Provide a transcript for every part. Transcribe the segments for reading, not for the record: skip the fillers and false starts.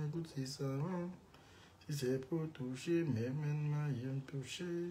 Écoute, c'est ça. Si c'est pour toucher, mais maintenant, il y a un toucher.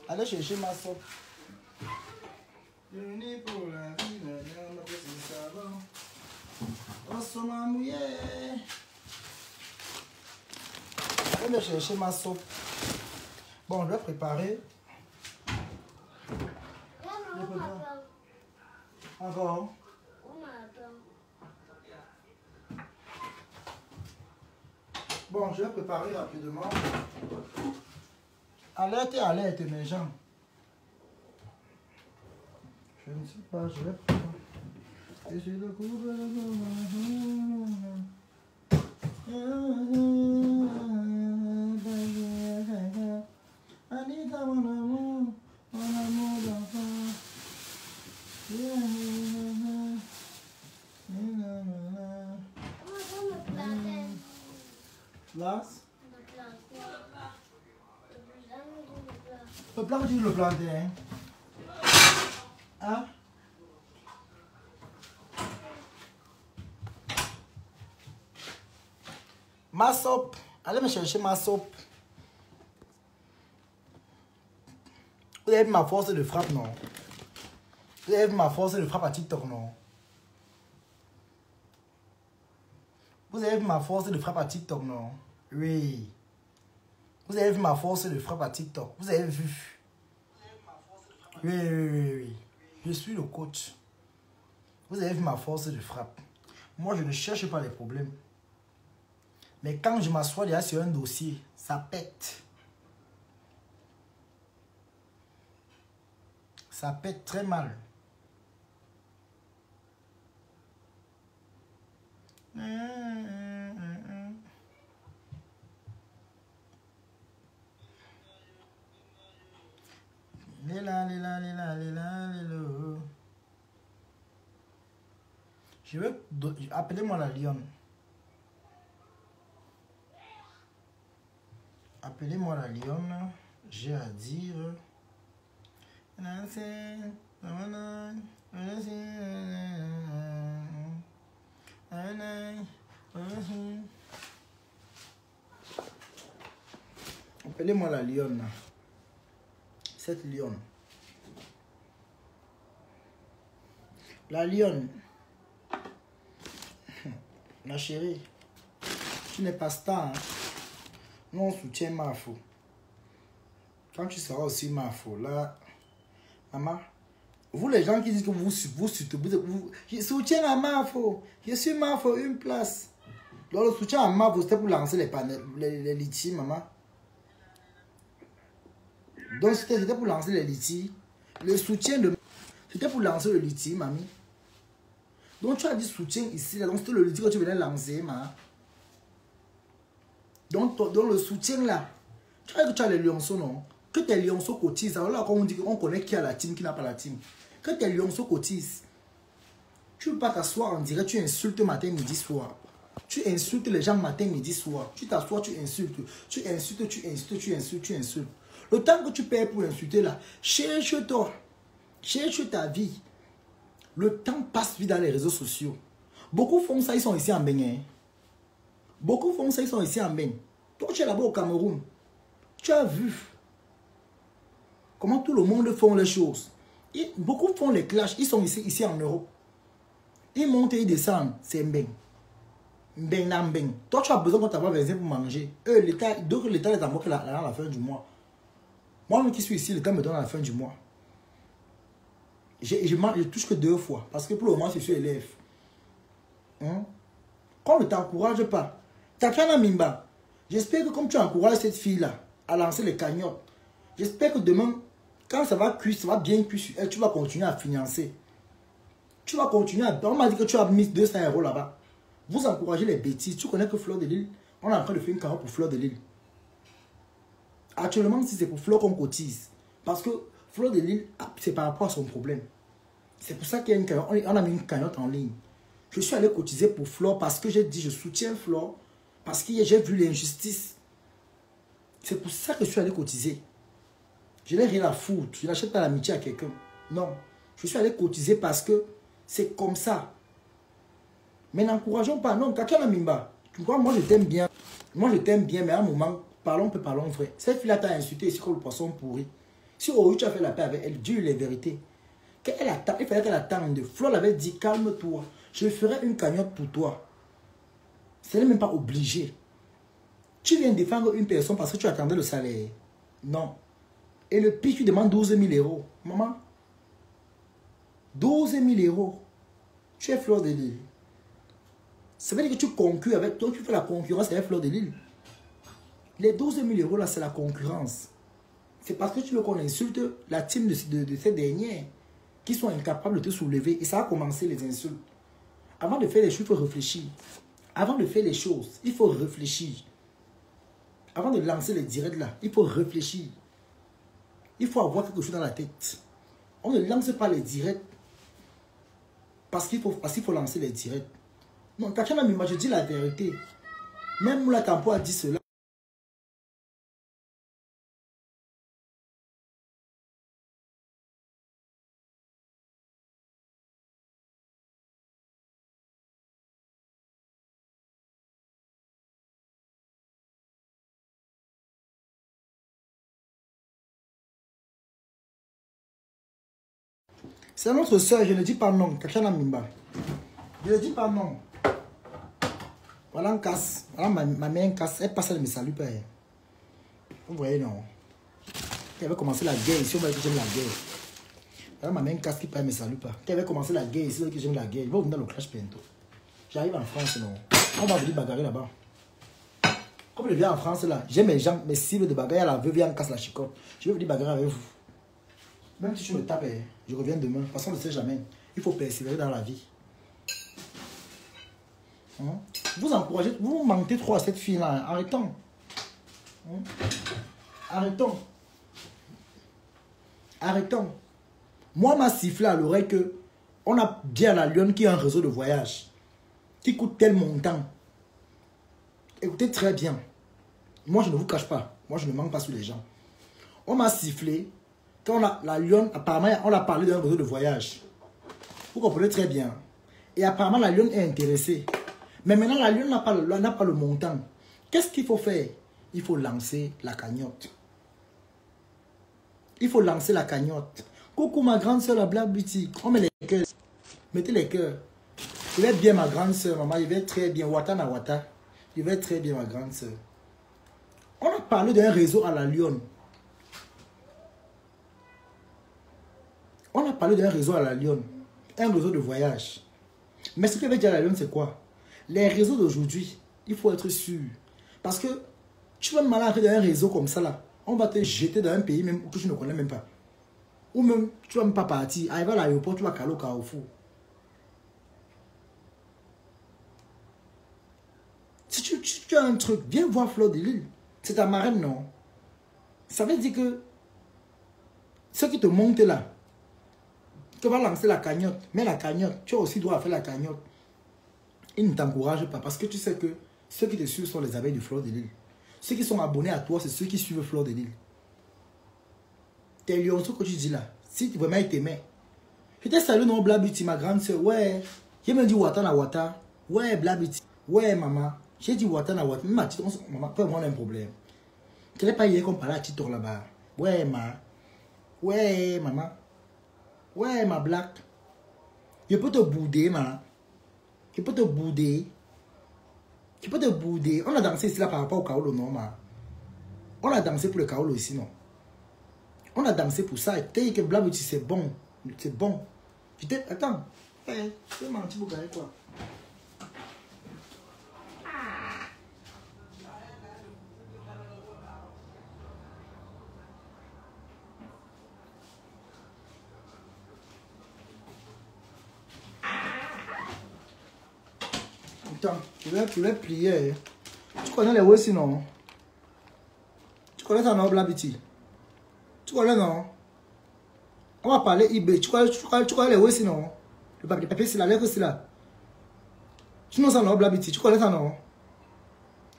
Allez chercher ma soupe. Venu pour la vie, on a pris ça savon. On s'en a mouillé. Allez chercher ma soupe. Bon, je vais préparer. Encore. Bon, je vais préparer rapidement. Alerte, mes gens. Je ne sais pas, je vais préparer. Je suis le couple Anita, mon amour d'enfant. Là? Le plat, tu le planter. Hein? Ma soupe. Allez me chercher ma soupe. Vous avez vu ma force de frappe, non? Vous avez vu ma force de frappe à TikTok, non? Vous avez vu ma force de frappe à TikTok, non? Oui. Vous avez vu ma force de frappe à TikTok? Vous avez vu? Oui. Je suis le coach. Vous avez vu ma force de frappe. Moi, je ne cherche pas les problèmes. Mais quand je m'assois déjà sur un dossier, ça pète. Ça pète très mal. Je veux... Appelez-moi la lionne. Appelez-moi la lionne. J'ai à dire... Appelez-moi la lionne. Cette lionne. La lionne. Ma chérie. Tu n'es pas star. Hein? Nous, on soutient Mafo. Quand tu seras aussi Mafo, là... Maman, vous les gens qui disent que vous soutiens à Mafo. Je suis Mafo, une place. Donc le soutien à Mafo, c'était pour lancer les panels, les litiges, maman. Donc c'était pour lancer les litiges. Le soutien de... C'était pour lancer le litige, mamie. Donc tu as dit soutien ici, là. Donc c'était le litige que tu venais lancer, maman. Donc le soutien là, Tu vois que tu as les lionceaux, non? Que tes lionceaux cotisent. Alors là, quand on dit qu'on connaît qui a la team, qui n'a pas la team. Que tes lionceaux cotisent. Tu ne peux pas t'asseoir en direct, tu insultes matin, midi, soir. Tu insultes les gens matin, midi, soir. Tu t'assois, tu insultes. Tu insultes, tu insultes, tu insultes, tu insultes. Le temps que tu perds pour insulter là, cherche-toi. Cherche ta vie. Le temps passe vite dans les réseaux sociaux. Beaucoup font ça, ils sont ici en Bénin. Beaucoup font ça, ils sont ici en Bénin. Toi, tu es là-bas au Cameroun. Tu as vu comment tout le monde fait les choses. Beaucoup font les clashs, ils sont ici en Europe. Ils montent et ils descendent, c'est Mbeng. Mbeng. Toi, tu as besoin de t'avoir besoin pour manger. L'État les envoie à la fin du mois. Moi-même qui suis ici, l'État me donne à la fin du mois. Je touche que 2 fois. Parce que pour le moment, je suis élève. Qu'on ne t'encourage pas. Tatiana Mimba, j'espère que comme tu encourages cette fille-là à lancer les cagnottes, j'espère que demain, quand ça va cuire, ça va bien cuire sur elle, tu vas continuer à financer. Tu vas continuer à... On m'a dit que tu as mis 200 € là-bas. Vous encouragez les bêtises. Tu connais que Fleur de Lille, on est en train de faire une cagnotte pour Fleur de Lille. Actuellement, si c'est pour Fleur qu'on cotise. Parce que Fleur de Lille, c'est par rapport à son problème. C'est pour ça qu'il y a une cagnotte. On a mis une cagnotte en ligne. Je suis allé cotiser pour Fleur parce que j'ai dit je soutiens Fleur. Parce que j'ai vu l'injustice. C'est pour ça que je suis allé cotiser. Je n'ai rien à foutre. Je n'achète pas l'amitié à quelqu'un. Non. Je suis allé cotiser parce que c'est comme ça. Mais n'encourageons pas. Non, Tatiana Mimba. Tu vois, moi je t'aime bien. Moi je t'aime bien, mais à un moment, parlons vrai. Cette fille-là t'a insulté ici comme le poisson pourri. Si aujourd'hui tu as fait la paix avec elle, dis-lui les vérités. Il fallait qu'elle attende. Flo l'avait dit, calme-toi. Je ferai une cagnotte pour toi. Ce n'est même pas obligé. Tu viens défendre une personne parce que tu attendais le salaire. Non. Et le pire, tu demandes 12 000 €. Maman, 12 000 €. Tu es Fleur de Lille. Ça veut dire que tu concures avec toi, tu fais la concurrence avec Fleur de Lille. Les 12 000 € là, c'est la concurrence. C'est parce que tu veux qu'on insulte la team de ces dernières qui sont incapables de te soulever. Et ça a commencé les insultes. Avant de faire les choses, il faut réfléchir. Avant de faire les choses, il faut réfléchir. Avant de lancer les directs là, il faut réfléchir. Il faut avoir quelque chose dans la tête. On ne lance pas les directs parce qu'il faut lancer les directs. Non, Tatiana Mimba, je dis la vérité. Même Moula Campo a dit cela. C'est notre soeur, je ne dis pas non, Tatiana Mimba. Je ne dis pas non. Voilà un casse. Voilà ma main casse. Elle passe, elle me salue pas. Vous voyez, non. Elle avait commencé la guerre ici, on va dire que j'aime la guerre. Voilà ma main casse qui ne me salue pas. Elle avait commencé la guerre ici, on va dire que j'aime la guerre. Je vais venir dans le clash bientôt. J'arrive en France, non. On va venir bagarrer là-bas. Comme je viens en France, là, j'ai mes gens, mes cibles de bagarre. La veuve vient casse la chicotte. Je vais venir bagarrer avec vous. Même si tu me tapes, je reviens demain. Parce qu'on ne sait jamais. Il faut persévérer dans la vie. Vous encouragez, vous mentez trop à cette fille-là. Arrêtons. Arrêtons. Arrêtons. Moi, m'a sifflé à l'oreille que on a dit à la Lyon qui a un réseau de voyage qui coûte tel montant. Écoutez très bien. Moi, je ne vous cache pas. Moi, je ne manque pas sur les gens. On m'a sifflé quand la Lyon, apparemment, on a parlé d'un réseau de voyage. Vous comprenez très bien. Et apparemment, la Lyon est intéressée. Mais maintenant, la Lyon n'a pas le montant. Qu'est-ce qu'il faut faire? Il faut lancer la cagnotte. Il faut lancer la cagnotte. Coucou ma grande soeur, la Black Beauty. On met les cœurs. Mettez les cœurs. Je vais bien ma grande soeur, maman. Je vais très bien. Wata na wata. Je vais très bien ma grande soeur. On a parlé d'un réseau à la Lyon. On a parlé d'un réseau à la Lyon. Un réseau de voyage. Mais ce que veut dire à la Lyon, c'est quoi? Les réseaux d'aujourd'hui, il faut être sûr. Parce que tu vas mal entrer dans un réseau comme ça là. On va te jeter dans un pays même que tu ne connais même pas. Ou même, tu ne vas même pas partir. Arriver à l'aéroport, tu vas caler au Carrefour. Si tu as un truc, viens voir Fleur de Lille. C'est ta marraine, non? Ça veut dire que ceux qui te montent là, tu vas lancer la cagnotte, mais la cagnotte, tu as aussi droit à faire la cagnotte. Ils ne t'encouragent pas parce que tu sais que ceux qui te suivent sont les abeilles de Fleur de Lys. Ceux qui sont abonnés à toi, c'est ceux qui suivent Fleur de Lys. T'es lion, ce que tu dis là. Si vraiment il t'aimait. Je t'ai salué non Blabuti, ma grande soeur. Ouais. Je me dis Wata na Wata. Ouais, Blabuti. Ouais, maman. J'ai dit Wata na Wata. Maman, peut avoir un problème. Tu n'es pas hier qu'on parlait à Titor là-bas. Ouais, ma. Ouais, maman. Ouais, ma black. Je peux te bouder, maman. Je peux te bouder. Tu peux te bouder. On a dansé ici là par rapport au Kaolo, non, ma. On a dansé pour le Kaolo ici, non. On a dansé pour ça. Tu dis que Blabuti, c'est bon. C'est bon. Attends. Hey, tu veux mentir pour gagner quoi? Attends, je vais plier. Tu connais les Wessi, non? Tu connais ta nom, Blabuti? Tu connais, non? On va parler eBay. Tu connais les Wessi, non? Le papier, c'est la lettre, c'est là. Tu nous en as, Blabuti. Tu connais ça, non?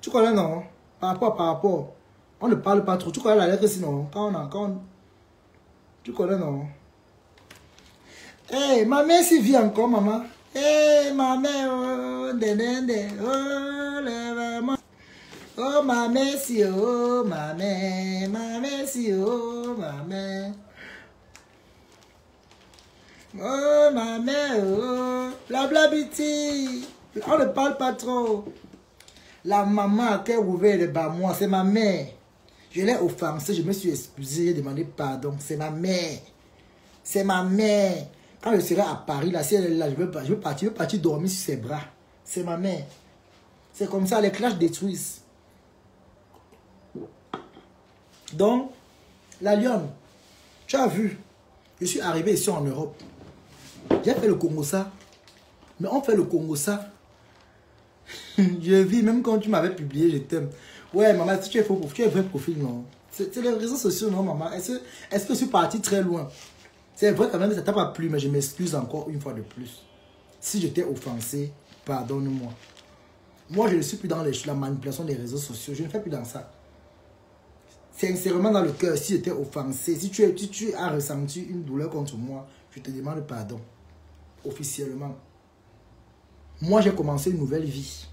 Tu connais, non? Par rapport. On ne parle pas trop. Tu connais la lettre, sinon. Tu connais, non? Hey, ma mère s'y vit encore, maman. Hey, ma mère, oh, oh, ma mère, si, oh, ma mère, si, oh, ma mère. Oh, ma mère, oh, la Blabuti. On ne parle pas trop. La maman qui a ouvert le bas, moi, c'est ma mère. Je l'ai offensée, je me suis excusé, j'ai demandé pardon. C'est ma mère. C'est ma mère. Quand je serai à Paris, là, si elle est là, je veux partir dormir sur ses bras. C'est ma mère. C'est comme ça, les clashs détruisent. Donc, la lionne, tu as vu, je suis arrivé ici en Europe. J'ai fait le Congo ça. Mais on fait le Congo ça. Je vis, même quand tu m'avais publié, je t'aime. Ouais, maman, si tu es faux, tu es vrai profil, non? C'est les réseaux sociaux, non, maman? Est-ce que je suis parti très loin? C'est vrai quand même, ça t'a pas plu, mais je m'excuse encore une fois de plus. Si je t'ai offensé, pardonne-moi. Moi, je ne suis plus dans la manipulation des réseaux sociaux. Je ne fais plus dans ça. Sincèrement, dans le cœur, si je t'ai offensé, si tu as ressenti une douleur contre moi, je te demande pardon. Officiellement. Moi, j'ai commencé une nouvelle vie.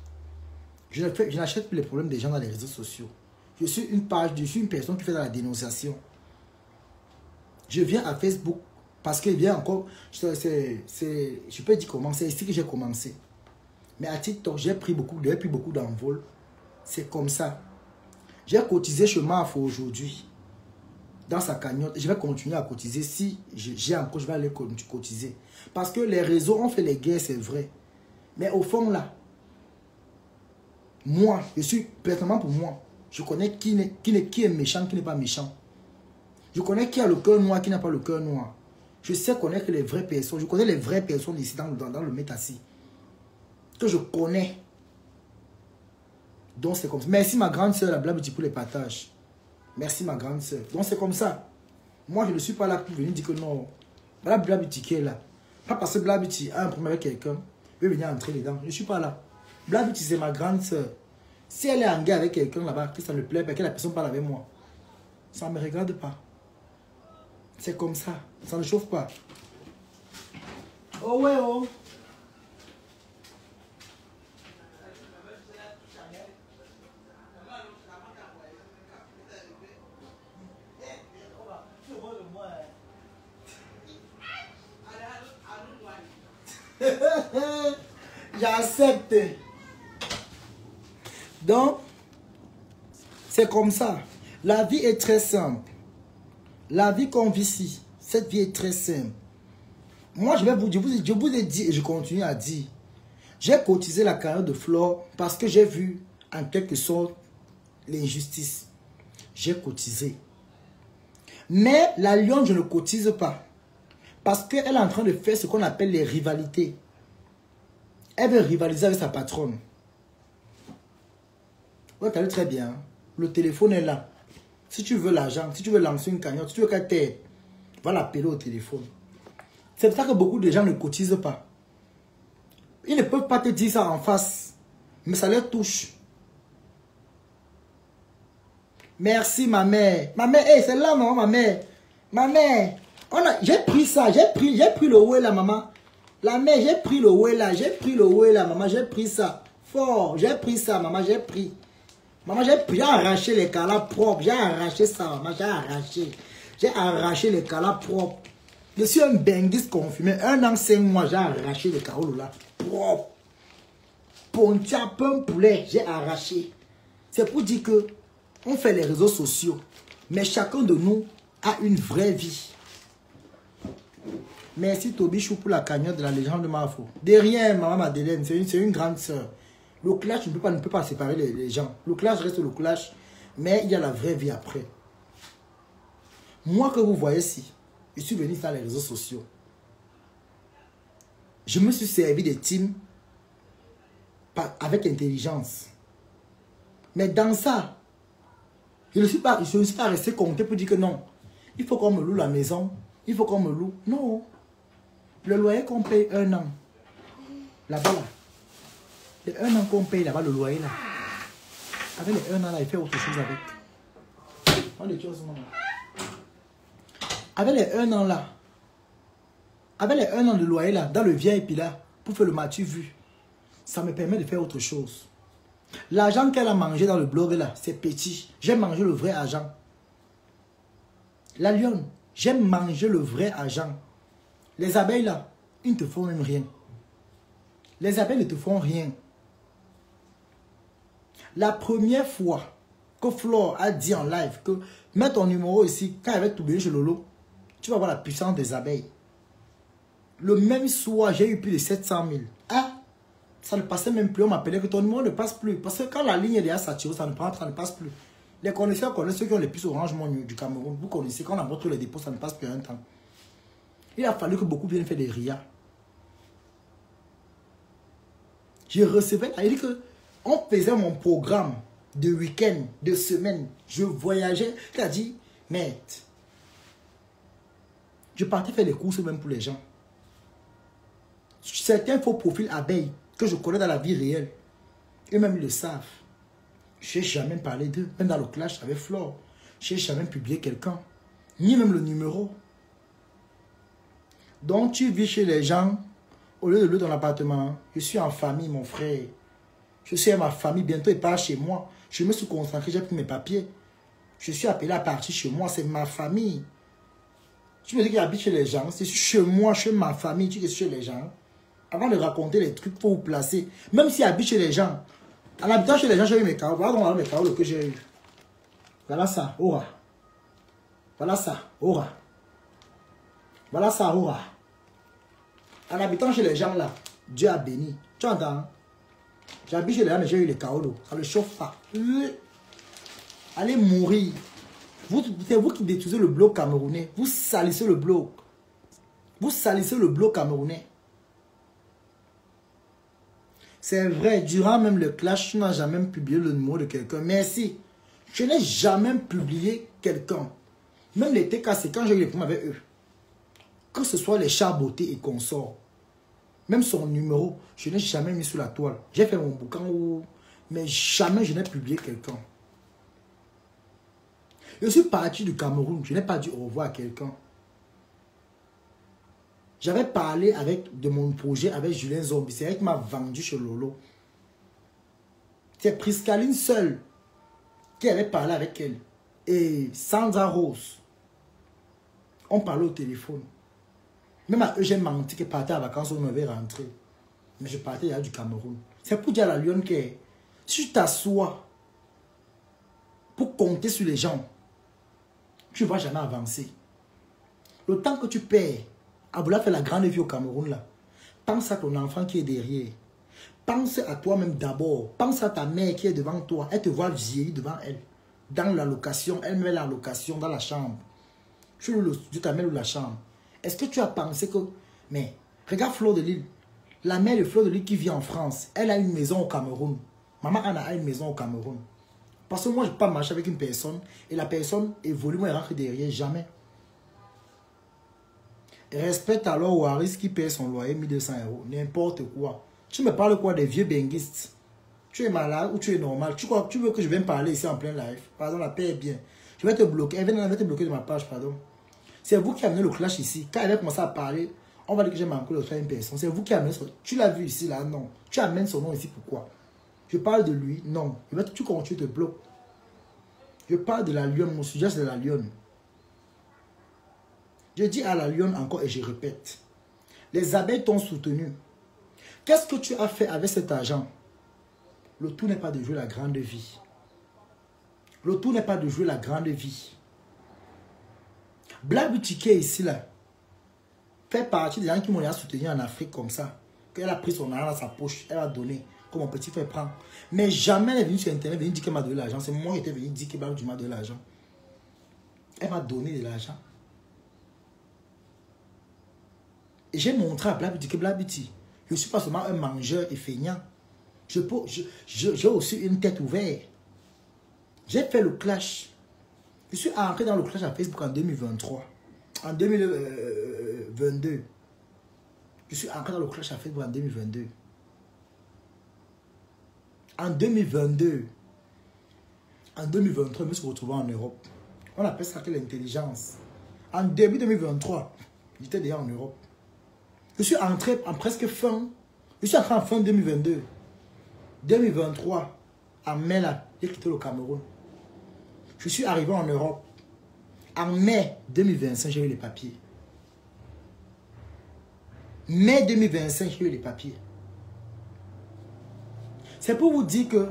Je n'achète plus les problèmes des gens dans les réseaux sociaux. Je suis une personne qui fait de la dénonciation. Je viens à Facebook parce qu'il vient encore. Je peux dire comment. C'est ici que j'ai commencé. Mais à TikTok, j'ai pris beaucoup d'envol. C'est comme ça. J'ai cotisé chez Mafo aujourd'hui. Dans sa cagnotte. Je vais continuer à cotiser. Si j'ai encore, je vais aller cotiser. Parce que les réseaux ont fait les guerres, c'est vrai. Mais au fond, là, moi, je suis personnellement pour moi. Je connais qui est méchant, qui n'est pas méchant. Je connais qui a le cœur noir, qui n'a pas le cœur noir. Je sais connaître les vraies personnes. Je connais les vraies personnes ici dans le métassi. Que je connais. Donc c'est comme ça. Merci ma grande soeur, la Blabuti pour les partages. Merci ma grande soeur. Donc c'est comme ça. Moi je ne suis pas là pour venir dire que non. La Blabuti qui est là. Pas parce que Blabuti a un problème avec quelqu'un. Il veut venir entrer dedans. Je ne suis pas là. Blabuti c'est ma grande soeur. Si elle est en guerre avec quelqu'un là-bas, que ça ne plaît pas, que la personne parle avec moi, ça ne me regarde pas. C'est comme ça. Ça ne chauffe pas. Oh ouais, oh. J'accepte. Donc, c'est comme ça. La vie est très simple. La vie qu'on vit ici, cette vie est très simple. Moi, je vous ai dit et je continue à dire. J'ai cotisé la carrière de Flore parce que j'ai vu en quelque sorte l'injustice. J'ai cotisé. Mais la lionne, je ne cotise pas. Parce qu'elle est en train de faire ce qu'on appelle les rivalités. Elle veut rivaliser avec sa patronne. Vous regardez très bien. Le téléphone est là. Si tu veux l'argent, si tu veux lancer une cagnotte, si tu veux qu'elle t'aide, va l'appeler au téléphone. C'est pour ça que beaucoup de gens ne cotisent pas. Ils ne peuvent pas te dire ça en face, mais ça leur touche. Merci ma mère. Ma mère, hey, c'est là non ma mère. Ma mère, j'ai pris ça, j'ai pris le ouais là maman. La mère, j'ai pris le ouais là, maman, j'ai pris ça. Fort, j'ai pris ça maman, j'ai pris. Maman, j'ai arraché les calas propres, j'ai arraché ça maman, j'ai arraché. J'ai arraché les calas propres. Je suis un benguiste confirmé, 1 an 5 mois, j'ai arraché les carolos là, propres. Pontia, pain poulet, j'ai arraché. C'est pour dire que on fait les réseaux sociaux, mais chacun de nous a une vraie vie. Merci Tobichou pour la cagnotte de la légende de Mafo. De rien, maman Madeleine, c'est une grande soeur. Le clash ne peut pas séparer les gens. Le clash reste le clash, mais il y a la vraie vie après. Moi que vous voyez ici, je suis venu sur les réseaux sociaux. Je me suis servi des teams avec intelligence. Mais dans ça, je ne suis pas resté compté pour dire que non. Il faut qu'on me loue la maison. Il faut qu'on me loue. Non. Le loyer qu'on paye 1 an. Là-bas, là. Les 1 an qu'on paye là-bas, le loyer là. Avec les 1 an là, il fait autre chose avec. Avec les 1 an là. Avec les 1 an de loyer là, dans le VIP là, pour faire le matu vu. Ça me permet de faire autre chose. L'argent qu'elle a mangé dans le blog là, c'est petit. J'ai mangé le vrai argent. La lionne, j'ai mangé le vrai argent. Les abeilles là, ils ne te font même rien. Les abeilles ne te font rien. La première fois que Flore a dit en live que mets ton numéro ici, quand elle va t'oublier chez Lolo, tu vas voir la puissance des abeilles. Le même soir, j'ai eu plus de 700 000. Ah, ça ne passait même plus. On m'appelait que ton numéro ne passe plus. Parce que quand la ligne est déjà saturée, ça ne passe plus. Les connaisseurs connaissent ceux qui ont les plus Orange Money du Cameroun. Vous connaissez, quand on envoie tous les dépôts, ça ne passe plus un temps. Il a fallu que beaucoup viennent faire des RIA. Je recevais, il dit que on faisait mon programme de week-end, de semaine. Je voyageais. Il a dit, merde. Je partais faire des courses même pour les gens. Certains faux profils abeilles que je connais dans la vie réelle, eux-mêmes ils le savent. Je n'ai jamais parlé d'eux, même dans le clash avec Flore. Je n'ai jamais publié quelqu'un, ni même le numéro. Donc tu vis chez les gens, au lieu de louer dans l'appartement. Je suis en famille, mon frère. Je suis à ma famille, bientôt il part chez moi. Je me suis concentré, j'ai pris mes papiers. Je suis appelé à partir chez moi, c'est ma famille. Tu me dis qu'il habite chez les gens, c'est chez moi, chez ma famille, tu es chez les gens. Avant de raconter les trucs, il faut vous placer. Même s'il habite chez les gens. En habitant chez les gens, j'ai eu mes carottes. Voilà mes carottes que j'ai eu. Voilà ça, aura. Voilà ça, aura. Voilà ça, aura. En habitant chez les gens là, Dieu a béni. Tu entends? J'habite chez les gens, mais j'ai eu les carottes. Ça ne chauffe pas. Allez mourir. C'est vous qui détruisez le bloc camerounais. Vous salissez le bloc. Vous salissez le bloc camerounais. C'est vrai, durant même le clash, je n'ai jamais publié le numéro de quelqu'un. Merci. Je n'ai jamais publié quelqu'un. Même les TKC, quand j'ai eu les problèmes avec eux, que ce soit les chats beauté et consorts, même son numéro, je n'ai jamais mis sur la toile. J'ai fait mon bouquin, mais jamais je n'ai publié quelqu'un. Je suis parti du Cameroun, je n'ai pas dit au revoir à quelqu'un. J'avais parlé de mon projet avec Julien Zombie. C'est elle qui m'a vendu chez Lolo. C'est Priscaline seule qui avait parlé avec elle. Et Sandra Rose. On parlait au téléphone. Même à eux, j'ai menti que partais à vacances, on m'avait rentré. Mais je partais il y a du Cameroun. C'est pour dire à la lionne que si tu t'assois pour compter sur les gens, tu ne vas jamais avancer. Le temps que tu perds à vouloir faire la grande vie au Cameroun, là, pense à ton enfant qui est derrière. Pense à toi-même d'abord. Pense à ta mère qui est devant toi. Elle te voit vieillir devant elle. Dans la location, elle met la location dans la chambre. Tu t'amènes la chambre. Est-ce que tu as pensé que... Mais regarde Flore de Lille. La mère de Flore de Lille qui vit en France, elle a une maison au Cameroun. Maman Anna a une maison au Cameroun. Parce que moi, je ne peux pas marcher avec une personne et la personne évolue, moi, elle rentre derrière. Jamais. Respecte alors Waris qui paye son loyer 1200 €. N'importe quoi. Tu me parles quoi des vieux benguistes? Tu es malade ou tu es normal? Tu veux que je vienne parler ici en plein live? Pardon, la paix est bien. Je vais te bloquer. Elle va te bloquer de ma page, pardon. C'est vous qui amenez le clash ici. Quand elle va commencer à parler, on va dire que j'ai manqué le travail à une personne. C'est vous qui amenez son... Tu l'as vu ici, là? Non. Tu amènes son nom ici, pourquoi? Je parle de lui? Non. Tu continues, tu te bloques. Je parle de la lionne. Mon sujet, c'est de la lionne. Je dis à la lionne encore et je répète. Les abeilles t'ont soutenu. Qu'est-ce que tu as fait avec cet argent? Le tout n'est pas de jouer la grande vie. Le tout n'est pas de jouer la grande vie. Black Boutique ici, là, fait partie des gens qui m'ont soutenu en Afrique comme ça. Qu'elle a pris son argent dans sa poche, elle a donné, comme mon petit frère prend. Mais jamais elle est venue sur Internet venir dire qu'elle m'a donné l'argent. C'est moi qui étais venu dire qu'elle m'a donné l'argent. Elle m'a donné de l'argent. Et j'ai montré à Black Boutique, Black Boutique, je ne suis pas seulement un mangeur et feignant. J'ai aussi une tête ouverte. J'ai fait le clash. Je suis entré dans le clash à Facebook en 2023. En 2022. Je suis entré dans le clash à Facebook en 2022. En 2022. En 2023, je me suis retrouvé en Europe. On appelle ça l'intelligence. En début 2023, j'étais déjà en Europe. Je suis entré en presque fin. Je suis entré en fin 2022. 2023, en mai, là, j'ai quitté le Cameroun. Je suis arrivé en Europe. En mai 2025, j'ai eu les papiers. Mai 2025, j'ai eu les papiers. C'est pour vous dire que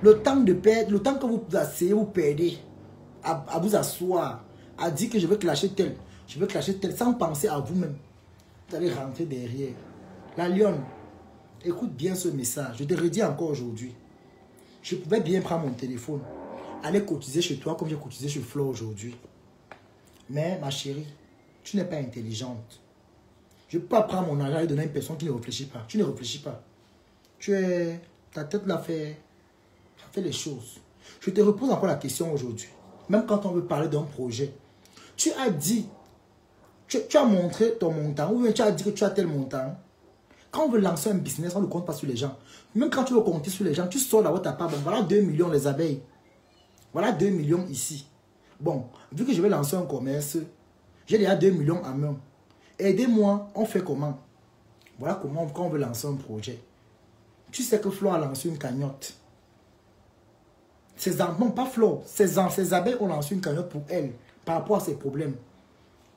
le temps de perdre, le temps que vous asseyez, vous perdez à vous asseoir, à dire que je veux clasher tel, je veux clasher tel, sans penser à vous-même. Vous allez rentrer derrière. La lionne, écoute bien ce message. Je te redis encore aujourd'hui. Je pouvais bien prendre mon téléphone, aller cotiser chez toi comme j'ai cotisé chez Flo aujourd'hui. Mais ma chérie, tu n'es pas intelligente. Je ne peux pas prendre mon argent et donner à une personne qui ne réfléchit pas. Tu ne réfléchis pas. Ta tête l'a fait les choses. Je te repose encore la question aujourd'hui. Même quand on veut parler d'un projet, tu as dit, tu as montré ton montant, ou bien tu as dit que tu as tel montant. Quand on veut lancer un business, on ne compte pas sur les gens. Même quand tu veux compter sur les gens, tu sors d'abord ta part. Bon, voilà 2 millions les abeilles. Voilà 2 millions ici. Bon, vu que je vais lancer un commerce, j'ai déjà 2 millions en main. Aidez-moi, on fait comment? Voilà comment quand on veut lancer un projet. Tu sais que Flo a lancé une cagnotte. Non, pas Flo. Ses abeilles ont lancé une cagnotte pour elle, par rapport à ses problèmes.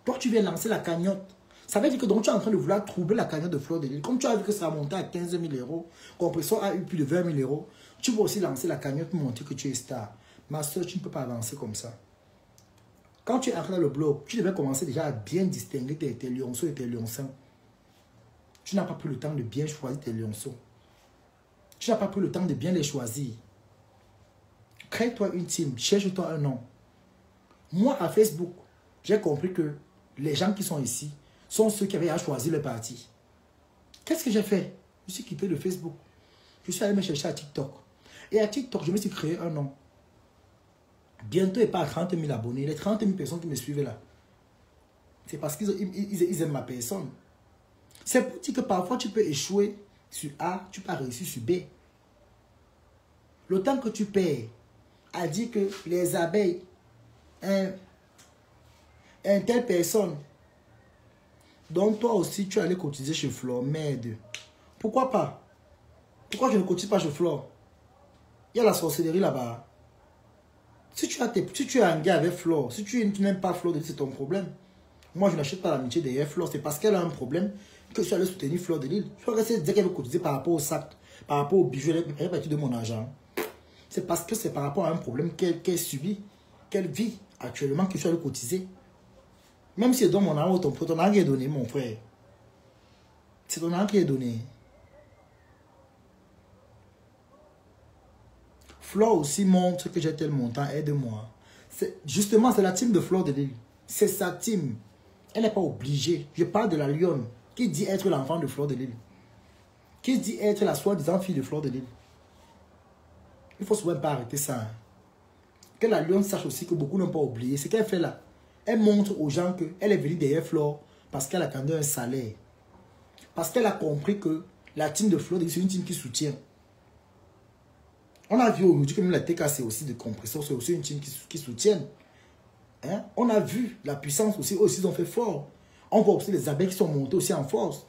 Toi, tu viens lancer la cagnotte. Ça veut dire que donc, tu es en train de vouloir troubler la cagnotte de Fleur de Lys. Comme tu as vu que ça a monté à 15 000 €, Compressor a eu plus de 20 000 €, tu vas aussi lancer la cagnotte pour montrer que tu es star. Ma soeur, tu ne peux pas avancer comme ça. Quand tu es entré dans le blog, tu devais commencer déjà à bien distinguer tes lionceaux et tes lionceaux. Tu n'as pas pris le temps de bien choisir tes lionceaux. Tu n'as pas pris le temps de bien les choisir. Crée-toi une team, cherche-toi un nom. Moi, à Facebook, j'ai compris que les gens qui sont ici sont ceux qui avaient à choisir le parti. Qu'est-ce que j'ai fait? Je suis quitté de Facebook. Je suis allé me chercher à TikTok. Et à TikTok, je me suis créé un nom. Bientôt, il n'est pas à 30 000 abonnés. Les 30 000 personnes qui me suivent là, c'est parce qu'ils aiment ma personne. C'est pour dire que parfois, tu peux échouer sur A, tu peux réussir sur B. Le temps que tu perds à dire que les abeilles, une telle personne, donc toi aussi, tu allais cotiser chez Flore. Merde. Pourquoi pas? Pourquoi je ne cotise pas chez Flore? Il y a la sorcellerie là-bas. Si tu es en guerre avec Flore, si tu n'aimes pas Flore, c'est ton problème. Moi, je n'achète pas l'amitié derrière Flore. C'est parce qu'elle a un problème que je suis allé soutenir Fleur de Lys. Je vais dire qu'elle veut cotiser par rapport au sac, par rapport au bijou, elle est partie de mon argent. C'est parce que c'est par rapport à un problème qu'elle subit, qu'elle vit actuellement, que je suis allé cotiser. Même si je donne mon argent, ton argent est donné, mon frère. C'est ton argent qui est donné. Flore aussi montre que j'ai tel montant, aide-moi. Justement, c'est la team de Fleur de Lys. C'est sa team. Elle n'est pas obligée. Je parle de la lionne qui dit être l'enfant de Fleur de Lys. Qui dit être la soi-disant fille de Fleur de Lys. Il faut souvent pas arrêter ça. Hein. Que la lionne sache aussi que beaucoup n'ont pas oublié. Ce qu'elle fait là, elle montre aux gens qu'elle est venue derrière Flore parce qu'elle attendait un salaire. Parce qu'elle a compris que la team de Flore, c'est une team qui soutient. On a vu aujourd'hui que même la TK, c'est aussi de compresseurs, c'est aussi une team qui soutient. Hein? On a vu la puissance aussi, ils ont fait fort. On voit aussi les abeilles qui sont montées aussi en force.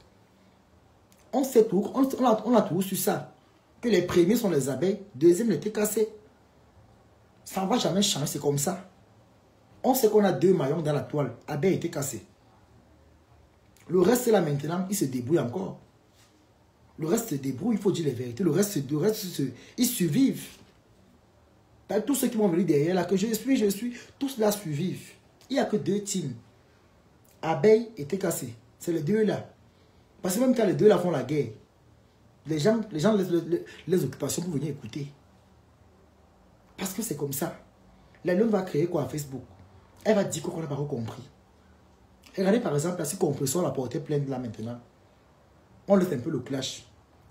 On sait tout, on a toujours su ça. Que les premiers sont les abeilles, deuxième les TKC. Ça ne va jamais changer, c'est comme ça. On sait qu'on a 2 maillons dans la toile, abeilles et TKC. Le reste là maintenant, ils se débrouillent encore. Le reste se débrouille, il faut dire les vérités. Le reste ils survivent. Tous ceux qui vont venir derrière là, que je suis, tous là survivent. Il n'y a que 2 teams. Abeilles et TKC. C'est les 2 là. Parce que même quand les 2 là font la guerre, les gens laissent les occupations pour venir écouter. Parce que c'est comme ça. La lionne va créer quoi à Facebook? Elle va dire qu'on n'a pas compris. Regardez par exemple, si Compresseur la porté plainte là maintenant. On laisse un peu le clash.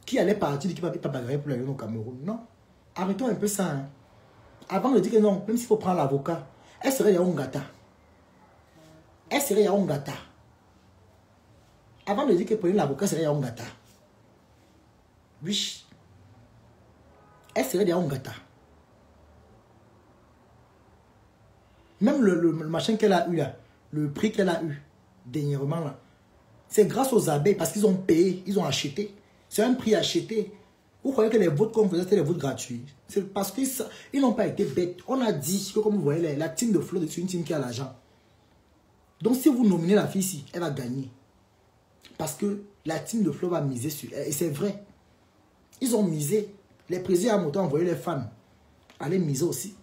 Qui allait partir qui va pas bagarrer pour la lionne au Cameroun? Non. Arrêtons un peu ça. Hein. Avant de dire que non, même s'il faut prendre l'avocat, elle serait Yaongata. Elle serait Yaongata. Avant de dire que prenez l'avocat serait Yaongata. Oui. Elle serait Yaongata. Même le machin qu'elle a eu là, le prix qu'elle a eu dernièrement là, c'est grâce aux abeilles parce qu'ils ont payé, ils ont acheté. C'est un prix acheté. Vous croyez que les votes qu'on faisait, c'était les votes gratuits? C'est parce qu'ils n'ont pas été bêtes. On a dit que, comme vous voyez, la team de Flo, c'est une team qui a l'argent. Donc, si vous nominez la fille ici, elle va gagner. Parce que la team de Flo va miser sur elle. Et c'est vrai. Ils ont misé. Les présidents à moto ont envoyé les fans aller miser aussi.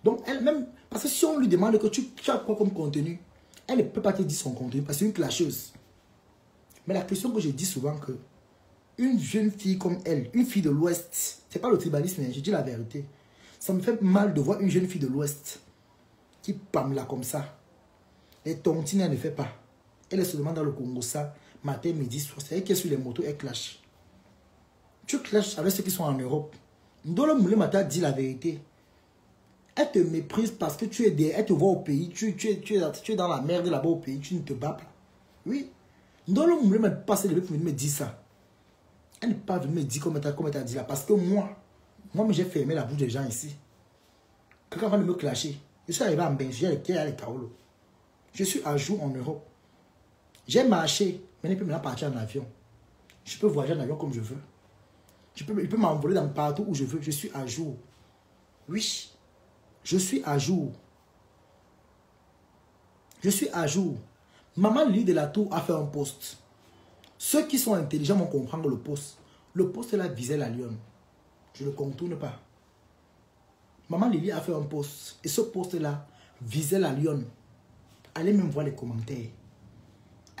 Donc, elle-même, parce que si on lui demande que tu as quoi comme contenu, elle ne peut pas te dire son contenu parce que c'est une clasheuse. Mais la question que je dis souvent que une jeune fille comme elle, une fille de l'Ouest, c'est pas le tribalisme, je dis la vérité. Ça me fait mal de voir une jeune fille de l'Ouest qui pam là comme ça. Les tontines, elle ne fait pas. Elle est seulement dans le Congo, ça, matin, midi, soir. C'est elle qui est sur les motos, elle clash. Tu clashes avec ceux qui sont en Europe. Ndolo Moulé dit la vérité. Elle te méprise parce que tu es derrière, elle te voit au pays, tu es dans la merde là-bas au pays, tu ne te bats pas. Oui. Ndolo Moulé m'a passé le pour me dire ça. Elle n'est pas venue me dire comme elle t'a dit là. Parce que moi j'ai fermé la bouche des gens ici. Quelqu'un va me clasher. Je suis arrivé en Belgique, j'ai les Kaolo. Je suis à jour en Europe. J'ai marché, mais je peux maintenant partir en avion. Je peux voyager en avion comme je veux. Il peut m'envoler dans partout où je veux. Je suis à jour. Oui, je suis à jour. Je suis à jour. Maman Lily de la Tour a fait un post. Ceux qui sont intelligents vont comprendre le post. Le post là visait la lionne. Je ne le contourne pas. Maman Lily a fait un post. Et ce post là visait la lionne. Allez même voir les commentaires.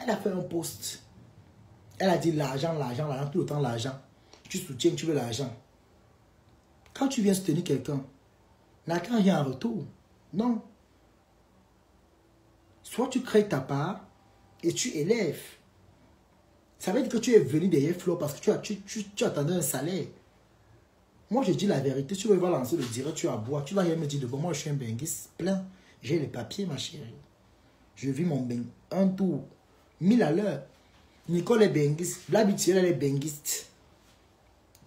Elle a fait un post. Elle a dit l'argent, l'argent, l'argent, tout le temps l'argent. Tu soutiens, tu veux l'argent. Quand tu viens soutenir quelqu'un, n'attends rien en retour. Non. Soit tu crées ta part et tu élèves. Ça veut dire que tu es venu derrière Flo parce que tu attendais un salaire. Moi, je dis la vérité. Tu vas lancer le direct, tu vas boire. Tu vas rien me dire de bon. Moi, je suis un benguiste plein. J'ai les papiers, ma chérie. Je vis mon beng. Un tour. 1000 à l'heure. Nicole est benguiste. L'habitude, elle est benguiste.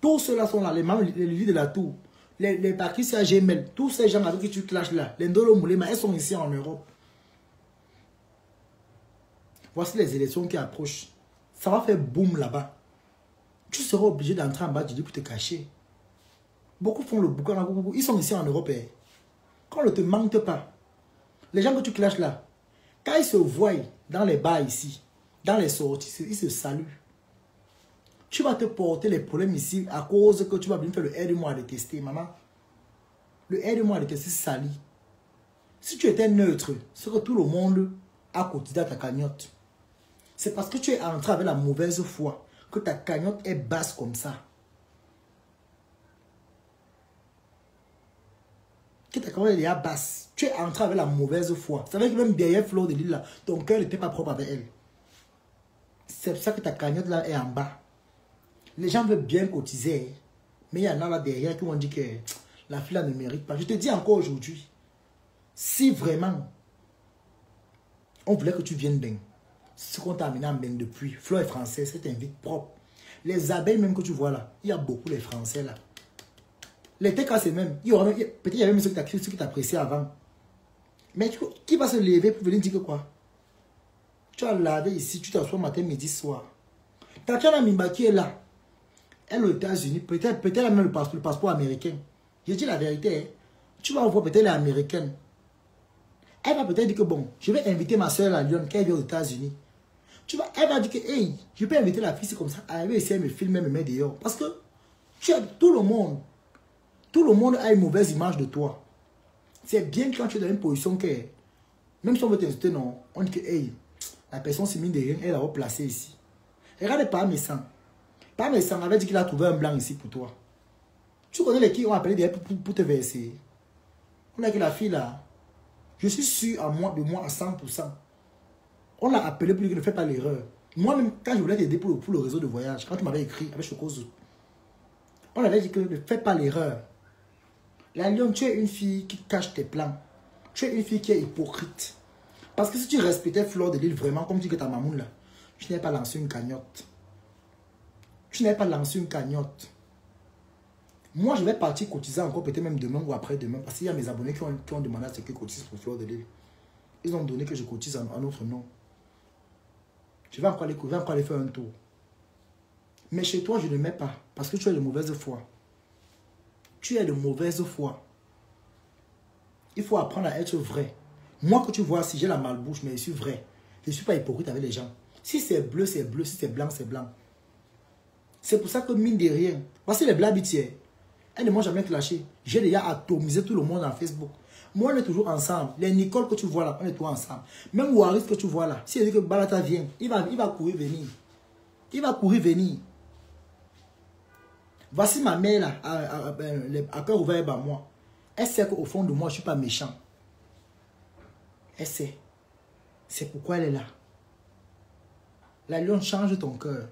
Tous ceux-là sont là. Les lits de la tour. Les Patricia Gmail. Tous ces gens avec qui tu clashes là. Les Ndolo Moulema, elles sont ici en Europe. Voici les élections qui approchent. Ça va faire boum là-bas. Tu seras obligé d'entrer en bas du lit pour te cacher. Beaucoup font le boucan. Ils sont ici en Europe. Qu'on ne te mente pas. Les gens que tu clashes là, quand ils se voient dans les bars ici, dans les sorties, ils se saluent. Tu vas te porter les problèmes ici à cause que tu vas venir faire le aide-moi à détester, maman. Le aide-moi à détester, c'est sali. Si tu étais neutre, c'est que tout le monde a cotisé à ta cagnotte. C'est parce que tu es entré avec la mauvaise foi que ta cagnotte est basse comme ça. Que ta cagnotte est basse. Tu es entré avec la mauvaise foi. Ça veut dire que même derrière Flo de l'île là, ton cœur n'était pas propre avec elle. C'est pour ça que ta cagnotte là est en bas. Les gens veulent bien cotiser, Mais il y en a là derrière qui vont dire que la fille là ne mérite pas. Je te dis encore aujourd'hui, si vraiment on voulait que tu viennes bien, ce qu'on t'a amené en bain depuis, Fleur est française, c'est un vide propre. Les abeilles même que tu vois là, il y a beaucoup les Français là. Les TK c'est même, peut-être il y avait même ceux qui t'appréciaient avant. Mais qui va se lever pour venir dire que quoi? Tu as lavé ici, tu t'assois matin, midi, soir. Tatiana Mimba qui est là, elle aux États-Unis, peut-être elle a même le passeport américain. Je dis la vérité, hein. Tu vas voir peut-être l'américaine. Elle va peut-être dire que bon, je vais inviter ma soeur à Lyon, qu'elle vient aux États-Unis. Elle va dire que, hey, je peux inviter la fille, c'est comme ça. Elle va essayer de me filmer, me mettre dehors. Parce que tout le monde a une mauvaise image de toi. C'est bien quand tu es dans une position que, même si on veut t'insulter, non, on dit que, hey, la personne s'est mise de rien, elle est replacée ici. Regarde pas mes sangs. Pas mes sangs avait dit qu'il a trouvé un blanc ici pour toi. Tu connais les qui ont appelé derrière pour te verser. On a que la fille là, je suis sûr de moi à 100%. On l'a appelé pour lui qu'il ne fait pas l'erreur. Moi-même, quand je voulais t'aider pour le réseau de voyage, quand tu m'avais écrit avec Chocozo, on avait dit que ne fais pas l'erreur. La Lyon, tu es une fille qui cache tes plans. Tu es une fille qui est hypocrite. Parce que si tu respectais Fleur de Lille vraiment, comme tu dis que ta mamoun là, tu n'avais pas lancé une cagnotte. Tu n'avais pas lancé une cagnotte. Moi, je vais partir cotiser encore peut-être même demain ou après-demain. Parce qu'il y a mes abonnés qui ont demandé à ce que je cotise pour Fleur de Lille. Ils ont donné que je cotise en autre nom. Je vais encore aller faire un tour. Mais chez toi, je ne mets pas. Parce que tu es de mauvaise foi. Tu es de mauvaise foi. Il faut apprendre à être vrai. Moi, que tu vois, si j'ai la malbouche, mais je suis vrai. Je ne suis pas hypocrite avec les gens. Si c'est bleu, c'est bleu. Si c'est blanc, c'est blanc. C'est pour ça que mine de rien. Voici les blabitiers. Elles ne m'ont jamais clashé. J'ai déjà atomisé tout le monde en Facebook. Moi, on est toujours ensemble. Les Nicole que tu vois là, on est toujours ensemble. Même Waris que tu vois là, si il dit que Balata vient, il va courir venir. Il va courir venir. Voici ma mère là, à cœur ouvert par moi. Elle sait qu'au fond de moi, je ne suis pas méchant. Elle sait. C'est pourquoi elle est là. La Lyon, change ton cœur.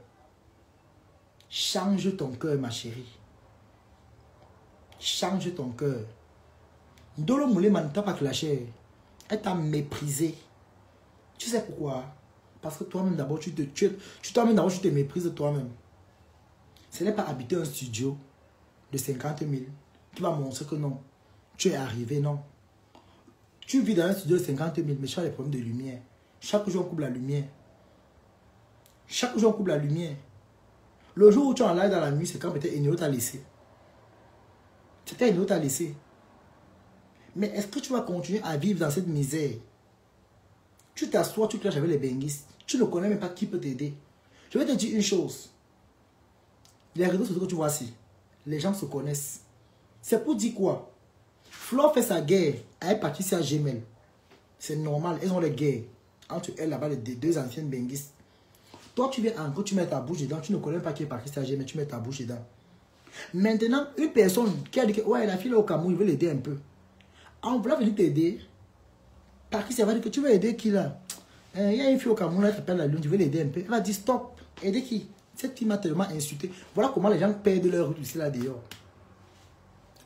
Change ton cœur, ma chérie. Change ton cœur. Ndolo Mouleman ne t'a pas clashé. Elle t'a méprisé. Tu sais pourquoi? Parce que toi-même d'abord, tu te méprises toi-même. Ce n'est pas habiter un studio de 50 000 qui va montrer que non. Tu es arrivé, non. Tu vis dans un studio de 50 000, mais tu as des problèmes de lumière. Chaque jour, on coupe la lumière. Chaque jour, on coupe la lumière. Le jour où tu es en live dans la nuit, c'est quand peut-être Enio t'a laissé. C'était Enio t'a laissé. Mais est-ce que tu vas continuer à vivre dans cette misère? Tu t'assois, tu clashes avec les benguistes. Tu ne connais même pas qui peut t'aider. Je vais te dire une chose. Les réseaux sociaux que tu vois ici, les gens se connaissent. C'est pour dire quoi? Fleur fait sa guerre avec Patricia Gmail. C'est normal, elles ont les guerres. Entre elles, là-bas, les deux anciennes benguistes. Toi, tu viens encore, tu mets ta bouche dedans. Tu ne connais pas qui est Patricia Gmail, tu mets ta bouche dedans. Maintenant, une personne qui a dit que ouais, la fille est au Cameroun, il veut l'aider un peu. En voulant venir t'aider, Patricia va dire que tu veux aider qui là? Il y a une fille au Cameroun, elle s'appelle la Lune, tu veux l'aider un peu. Elle va dire stop, aider qui? Cette fille m'a tellement insulté. Voilà comment les gens perdent leur route ici là dehors.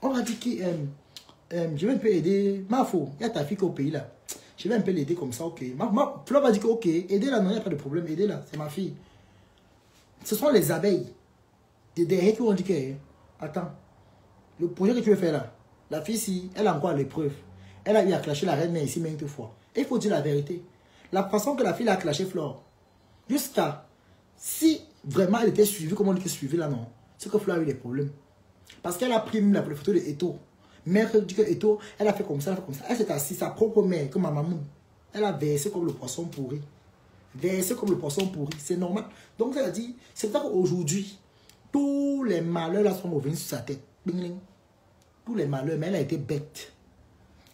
On va dire qui je vais un peu aider. Mafo, il y a ta fille qui est au pays là. Je vais un peu l'aider comme ça, ok. Fleur va dire que ok, aider là, non, il n'y a pas de problème, aider là, c'est ma fille. Ce sont les abeilles. Des derrière qui vont dire que, attends, le projet que tu veux faire là, la fille ici, elle a encore l'épreuve. Elle a eu à clasher la reine mère ici maintes fois. Et il faut dire la vérité. La façon que la fille a clashé Fleur, jusqu'à si vraiment elle était suivie comme on était suivie là, non, c'est que Fleur a eu des problèmes. Parce qu'elle a pris la photo de Eto. Mère dit que Eto, elle a fait comme ça, elle a fait comme ça. Elle s'est assise, sa propre mère, comme ma maman. Elle a versé comme le poisson pourri. Versé comme le poisson pourri, c'est normal. Donc elle a dit, c'est ça qu'aujourd'hui, tous les malheurs là sont revenus sur sa tête. Bing, bing. Tous les malheurs, mais elle a été bête.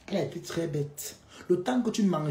Elle a été très bête. Le temps que tu mangeais,